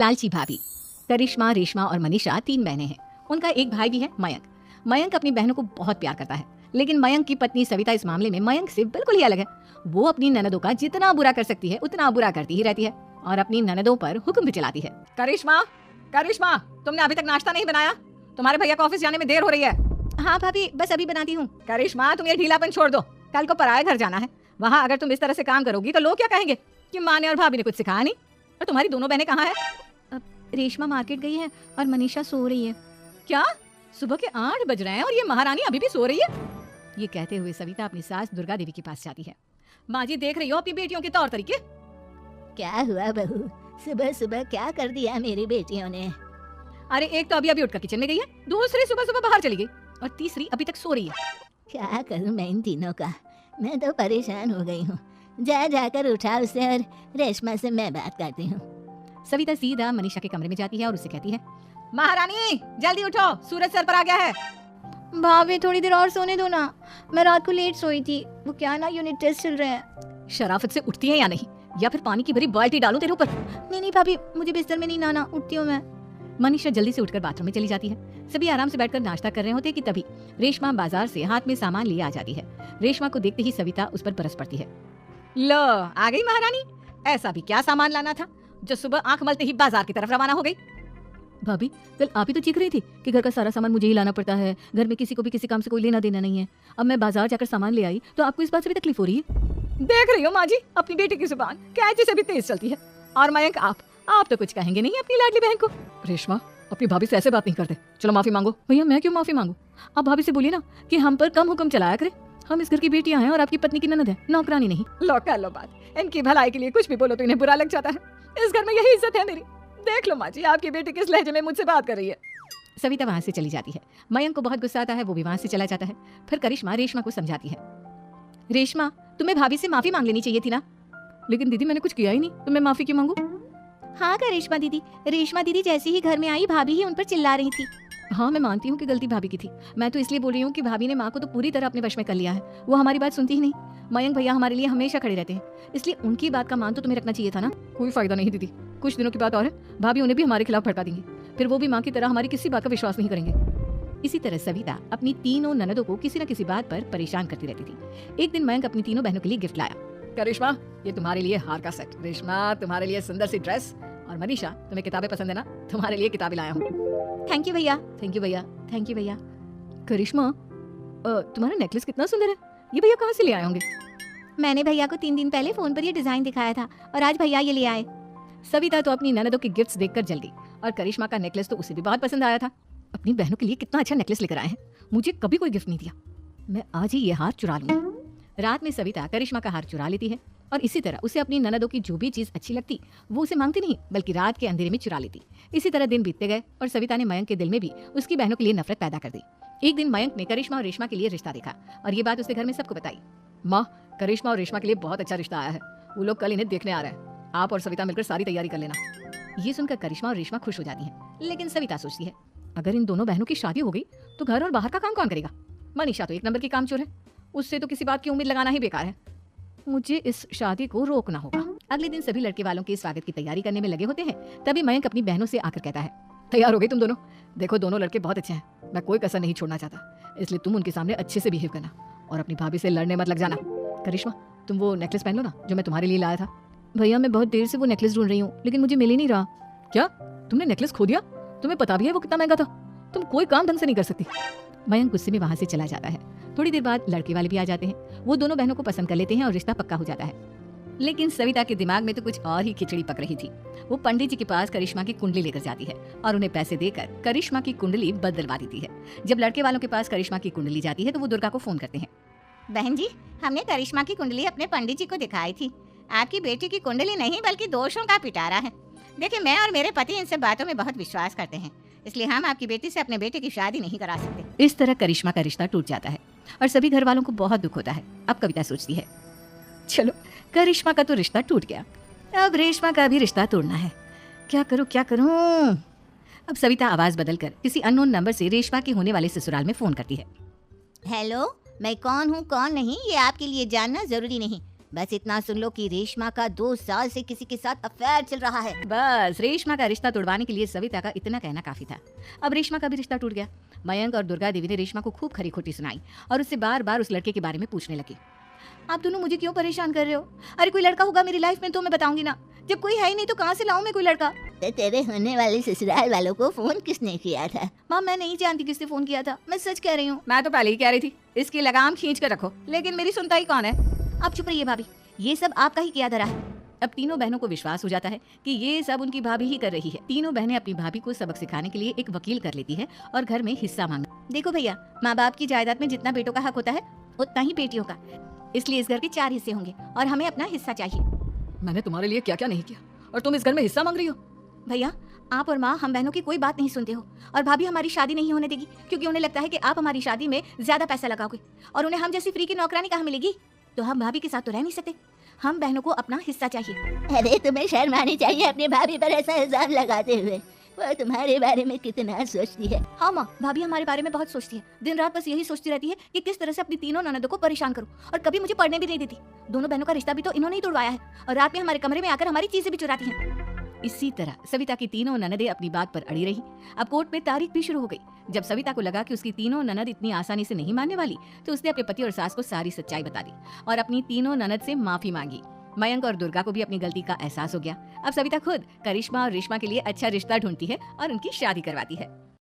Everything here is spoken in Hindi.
लालची भाभी। करिश्मा, रेशमा और मनीषा 3 बहनें हैं। उनका एक भाई भी है, मयंक। मयंक अपनी बहनों को बहुत प्यार करता है, लेकिन मयंक की पत्नी सविता इस मामले में मयंक से बिल्कुल ही अलग है। वो अपनी ननदों का जितना बुरा कर सकती है उतना बुरा करती ही रहती है और अपनी ननदों पर हुक्म भी चलाती है। करिश्मा, करिश्मा, तुमने अभी तक नाश्ता नहीं बनाया? तुम्हारे भैया को ऑफिस जाने में देर हो रही है। हाँ भाभी, बस अभी बनाती हूँ। करिश्मा, तुम ये ढीलापन छोड़ दो, कल को पराये घर जाना है। वहाँ अगर तुम इस तरह से काम करोगी तो लोग क्या कहेंगे कि माँ ने और भाभी ने कुछ सिखाया नहीं। और तुम्हारी दोनों बहनें कहाँ है? रेशमा मार्केट गई है और मनीषा सो रही है। क्या? सुबह के 8 बज रहे हैं और ये महारानी अभी भी सो रही है? ये कहते हुए सविता अपनी सास दुर्गा देवी के पास जाती है। माँ जी, देख रही हो अपनी बेटियों के तौर तरीके? क्या हुआ बहू, सुबह सुबह क्या कर दिया मेरी बेटियों ने? अरे एक तो अभी अभी उठकर किचन में गई है, दूसरी सुबह सुबह बाहर चली गई और तीसरी अभी तक सो रही है। क्या करूं मैं इन तीनों का, मैं तो परेशान हो गई हूँ। जाकर उठा उसे और रेशमा से मैं बात करती हूँ। सविता सीधा मनीषा के कमरे में जाती है और उससे कहती है, महारानी जल्दी उठो, सूरज सर पर आ गया है। भाभी थोड़ी देर और सोने दो ना, मैं रात को लेट सोई थी। वो क्या ना यूनिट टेस्ट चल रहे हैं। शराफत से उठती है या नहीं, या फिर पानी की भरी बाल्टी डालूं तेरे ऊपर? नहीं भाभी, मुझे बिस्तर में नहीं लाना, उठती हूँ मैं। मनीषा जल्दी से उठकर बाथरूम में चली जाती है। सभी आराम से बैठकर नाश्ता कर रहे होते कि तभी रेशमा बाजार से हाथ में सामान लिए आ जाती है। रेशमा को देखते ही सविता उस पर बरस पड़ती है। लो, आ गई महारानी। ऐसा भी क्या सामान लाना था जो सुबह आंख मलते ही बाजार की तरफ रवाना हो गई? भाभी, कल आप ही तो चीख रही थी कि घर का सारा सामान मुझे ही लाना पड़ता है, घर में किसी को भी किसी काम से कोई लेना देना नहीं है। अब मैं बाजार जाकर सामान ले आई तो आपको इस बात से भी तकलीफ हो रही है? देख रही हो माँ जी, अपनी बेटी की जुबान कैंची से भी तेज चलती है। और मयंक, आप तो कुछ कहेंगे नहीं अपनी लाडली बहन को। रेशमा, अपनी भाभी से ऐसे बात नहीं करते, चलो माफी मांगो। भैया, मैं क्यों माफी मांगू? आप भाभी से बोलिए ना कि हम पर कम हुक्म चलाया करे। हम इस घर की बेटियां हैं और आपकी पत्नी की ननद है, नौकरानी नहीं। लो कर लो बात, इनकी भलाई के लिए कुछ भी बोलो तो इन्हें बुरा लग जाता है। इस घर में यही इज्जत है मेरी। देख लो माँ जी, आपकी बेटी किस लहजे में मुझसे बात कर रही है। सविता वहाँ से चली जाती है। मयंक को बहुत गुस्सा आता है, वो भी वहाँ से चला जाता है। फिर करिश्मा रेशमा को समझाती है, रेशमा, तुम्हें भाभी से माफी मांग लेनी चाहिए थी ना। लेकिन दीदी, मैंने कुछ किया ही नहीं, तो मैं माफी क्यों मांगू? हाँ करिश्मा दीदी, रेशमा दीदी जैसे ही घर में आई भाभी ही उन पर चिल्ला रही थी। हाँ, मैं मानती हूँ कि गलती भाभी की थी। मैं तो इसलिए बोल रही हूँ कि भाभी ने माँ को तो पूरी तरह अपने वश में कर लिया है। वो हमारी बात सुनती ही नहीं। मयंक भैया हमारे लिए हमेशा खड़े रहते हैं, इसलिए उनकी बात का मान तो तुम्हें रखना चाहिए था ना। कोई फायदा नहीं दीदी, कुछ दिनों की बात और है, भाभी उन्हें भी हमारे खिलाफ भड़का देंगी। फिर वो भी माँ की तरह हमारी किसी बात का विश्वास नहीं करेंगे। इसी तरह सविता अपनी तीनों ननदों को किसी न किसी बात पर परेशान करती रहती थी। एक दिन मयंक अपनी तीनों बहनों के लिए गिफ्ट लाया। करिश्मा, ये तुम्हारे लिए हार का सेट। रेशमा, तुम्हारे लिए सुंदर सी ड्रेस। और मनीषा, तुम्हें किताबें पसंद है ना, तुम्हारे लिए किताबें लाया हूँ। थैंक यू भैया। थैंक यू भैया, थैंक यू भैया। करिश्मा, तुम्हारा नेकलेस कितना सुंदर है, ये भैया कहाँ से ले आए होंगे? मैंने भैया को 3 दिन पहले फोन पर ये डिजाइन दिखाया था और आज भैया ये ले आए। सविता तो अपनी ननदों के गिफ्ट्स देखकर जल गई और करिश्मा का नेकलेस तो उसे भी बहुत पसंद आया था। अपनी बहनों के लिए कितना अच्छा नेकलेस लेकर आए हैं, मुझे कभी कोई गिफ्ट नहीं दिया। मैं आज ही ये हार चुरा लूंगी। रात में सविता करिश्मा का हार चुरा लेती है और इसी तरह उसे अपनी ननदों की जो भी चीज अच्छी लगती वो उसे मांगती नहीं, बल्कि रात के अंधेरे में चुरा लेती। इसी तरह दिन बीतते गए और सविता ने मयंक के दिल में भी उसकी बहनों के लिए नफरत पैदा कर दी। एक दिन मयंक ने करिश्मा और रेशमा के लिए रिश्ता देखा और ये बात उसने घर में सबको बताई। माँ, करिश्मा और रेशमा के लिए बहुत अच्छा रिश्ता आया है, वो लोग कल इन्हें देखने आ रहे हैं। आप और सविता मिलकर सारी तैयारी कर लेना। ये सुनकर करिश्मा और रेशमा खुश हो जाती हैं, लेकिन सविता सोचती है, अगर इन दोनों बहनों की शादी हो गई तो घर और बाहर का काम कौन करेगा? मनीषा तो 1 नंबर की कामचोर है, उससे तो किसी बात की उम्मीद लगाना ही बेकार है। मुझे इस शादी को रोकना होगा। अगले दिन सभी लड़के वालों के स्वागत की तैयारी करने में लगे होते हैं। तभी मयंक अपनी बहनों से आकर कहता है, तैयार हो गई तुम दोनों? देखो, दोनों लड़के बहुत अच्छे हैं, मैं कोई कसर नहीं छोड़ना चाहता, इसलिए तुम उनके सामने अच्छे से बिहेव करना और अपनी भाभी से लड़ने मत लग जाना। करिश्मा, तुम वो नेकलेस पहन लो ना जो मैं तुम्हारे लिए लाया था। भैया, मैं बहुत देर से वो नेकलेस ढूंढ रही हूँ, लेकिन मुझे मिल ही नहीं रहा। क्या? तुमने नेकलेस खो दिया? तुम्हें पता भी है वो कितना महंगा था? तुम कोई काम ढंग से नहीं कर सकती। मयंक गुस्से में वहां से चला जाता है। थोड़ी देर बाद लड़के वाले भी आ जाते हैं। वो दोनों बहनों को पसंद कर लेते हैं और रिश्ता पक्का हो जाता है। लेकिन सविता के दिमाग में तो कुछ और ही खिचड़ी पक रही थी। वो पंडित जी के पास करिश्मा की कुंडली लेकर जाती है और उन्हें पैसे देकर करिश्मा की कुंडली बदलवा देती है। जब लड़के वालों के पास करिश्मा की कुंडली जाती है तो वो दुर्गा को फोन करते हैं। बहन जी, हमने करिश्मा की कुंडली अपने पंडित जी को दिखाई थी। आपकी बेटी की कुंडली नहीं बल्कि दोषों का पिटारा है। देखिए, मैं और मेरे पति इन सब बातों में बहुत विश्वास करते हैं, इसलिए हम आपकी बेटी से अपने बेटे की शादी नहीं करा सकते। इस तरह करिश्मा का रिश्ता टूट जाता है और सभी घर वालों को बहुत दुख होता है। अब कविता सोचती है, चलो करिश्मा का तो रिश्ता टूट गया, अब रेशमा का भी रिश्ता तोड़ना है। क्या करूं क्या करूं? अब सविता आवाज बदलकर किसी अननोन नंबर से रेशमा के होने वाले ससुराल में फोन करती है। हेलो, मैं कौन हूँ कौन नहीं ये आपके लिए जानना जरूरी नहीं। बस इतना सुन लो कि रेशमा का 2 साल से किसी के साथ अफेयर चल रहा है। बस रेशमा का रिश्ता तोड़वाने के लिए सविता का इतना कहना काफी था। अब रेशमा का भी रिश्ता टूट गया। मयंक और दुर्गा देवी ने रेशमा को खूब खरी खोटी सुनाई और उससे बार बार उस लड़के के बारे में पूछने लगे। आप दोनों मुझे क्यों परेशान कर रहे हो? अरे कोई लड़का होगा मेरी लाइफ में तो मैं बताऊंगी ना। जब कोई है ही नहीं तो कहाँ से लाऊं मैं कोई लड़का? तो तेरे होने वाले ससुराल वालों को फोन किसने किया था? माँ मैं नहीं जानती किसने फोन किया था, मैं सच कह रही हूँ। मैं तो पहले ही कह रही थी इसकी लगाम खींच कर रखो, लेकिन मेरी सुनता ही कौन है। आप चुप रहिए भाभी, ये सब आपका ही किया धरा है। अब तीनों बहनों को विश्वास हो जाता है कि ये सब उनकी भाभी ही कर रही है। तीनों बहनें अपनी भाभी को सबक सिखाने के लिए एक वकील कर लेती है और घर में हिस्सा मांग। देखो भैया, माँ बाप की जायदाद में जितना बेटों का हक होता है उतना ही बेटियों का, इसलिए इस घर के 4 हिस्से होंगे और हमें अपना हिस्सा चाहिए। मैंने तुम्हारे लिए क्या क्या नहीं किया और तुम इस घर में हिस्सा मांग रही हो? भैया आप और माँ हम बहनों की कोई बात नहीं सुनते हो और भाभी हमारी शादी नहीं होने देगी क्योंकि उन्हें लगता है कि आप हमारी शादी में ज्यादा पैसा लगाओगे और उन्हें हम जैसी फ्री की नौकरानी कहाँ मिलेगी। तो हम भाभी के साथ तो रह नहीं सकते, हम बहनों को अपना हिस्सा चाहिए। अरे तुम्हें शर्म आनी चाहिए अपनी भाभी पर ऐसा इल्जाम लगाते हुए। वो तुम्हारे बारे में कितना सोचती है। हाँ माँ, भाभी हमारे बारे में बहुत सोचती है। दिन रात बस यही सोचती रहती है कि किस तरह से अपनी तीनों ननदों को परेशान करूं और कभी मुझे पढ़ने भी नहीं देती। दोनों बहनों का रिश्ता भी तो इन्होंने ही तोड़वाया है और रात में हमारे कमरे में आकर हमारी चीजें भी चुराती हैं। इसी तरह सविता की तीनों ननदें अपनी बात पर अड़ी रही। अब कोर्ट में तारीख भी शुरू हो गई। जब सविता को लगा कि उसकी तीनों ननद इतनी आसानी से नहीं मानने वाली, तो उसने अपने पति और सास को सारी सच्चाई बता दी और अपनी तीनों ननद से माफी मांगी। मयंक और दुर्गा को भी अपनी गलती का एहसास हो गया। अब सविता खुद करिश्मा और रेशमा के लिए अच्छा रिश्ता ढूंढती है और उनकी शादी करवाती है।